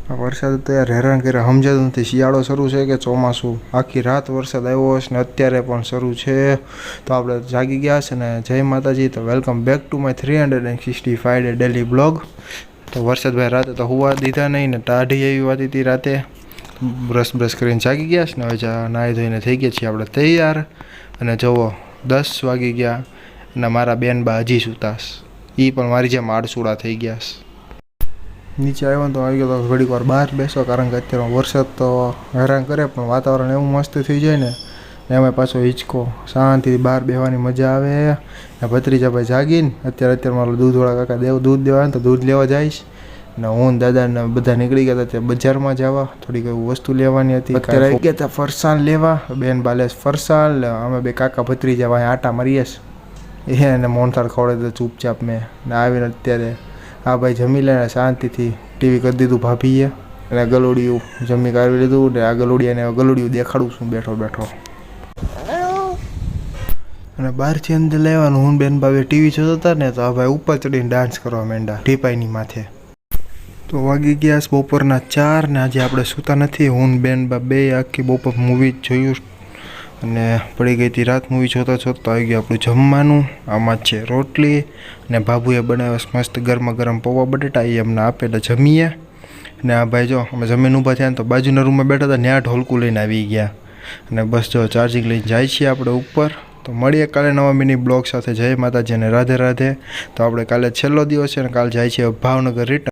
વરસાદ તો યાર હેરાન કરે સમજાતું નથી, શિયાળો શરૂ છે કે ચોમાસું. આખી રાત વરસાદ આવ્યો છે ને અત્યારે પણ શરૂ છે. તો આપણે જાગી ગયા છે ને જય માતાજી. તો welcome back to my 365 day daily blog. તો વરસાદભાઈ રાતે તો હુવા દીધા નહીં ને ટાઢી એવી વાતી હતી રાતે. બ્રશ કરીને જાગી ગયા છે ને હવે નાહી ધોઈને થઈ ગયા છીએ આપણે તૈયાર. અને જુઓ 10 વાગી ગયા અને મારા બેનબા હજી સુતાશ. એ પણ મારી જેમ આડસુડા થઈ ગયા છે. નીચે આવ્યો ને તો આવી ગયો તો ઘડીક વાર બહાર બેસો, કારણ કે અત્યારે વરસાદ તો હેરાન કરે પણ વાતાવરણ એવું મસ્ત થઈ જાય ને એમાં પાછો હિંચકો. શાંતિથી બહાર બેસવાની મજા આવે. ને ભત્રીજાભાઈ જાગીને અત્યારે મારો દૂધવાળા કાકા દૂધ દેવા ને તો દૂધ લેવા જઈશ. ને હું દાદા ને બધા નીકળી ગયા હતા બજારમાં જવા, થોડીક એવું વસ્તુ લેવાની હતી. અત્યારે આવી ગયા હતા ફરસાણ લેવા. બેન બાલે ફરસાણ, અમે બે કાકા ભત્રીજા વાંહે આટા મારીએ છે. એને મોનથાળ ખવડાવી તો ચૂપચાપ મેં ને આવીને અત્યારે આ ભાઈ જમી લે શાંતિથી ટીવી કરી દીધું ભાભીએ. અને ગલુડિયું જમી કાઢી લીધું ને આ ગલુડિયાને ગલુડિયું દેખાડું છું બેઠો બેઠો. અને બહારથી અંદર લેવાનું હું બેન ભાભી ટીવી જોતા હતા ને તો આ ભાઈ ઉપર ચડીને ડાન્સ કરવા માંડ્યા ટીપાઈની માથે. તો વાગી ગયા બપોરના 4 ને આજે આપણે સૂતા નથી. હું બેન બા બે આખી બપોર મૂવી જોયું અને પડી ગઈ હતી રાત. મૂવી જોતા જોતા આવી ગયું આપણું જમવાનું. આમાં છે રોટલી ને બાબુએ બનાવ્યા મસ્ત ગરમા ગરમ પૌવા બટેટા, એ અમને આપેલા જમીએ. ને આ ભાઈ જો અમે જમીન ઊભા થયા ને તો બાજુના રૂમમાં બેઠા હતા, ત્યાં ઢોલકું લઈને આવી ગયા. અને બસ જો ચાર્જિંગ લઈને જાય છીએ આપણે ઉપર. તો મળીએ કાલે નવા મિની બ્લોગ સાથે. જય માતાજી અને રાધે રાધે. તો આપણે કાલે છેલ્લો દિવસ છે ને કાલે જાય છે ભાવનગર રિટર્ન.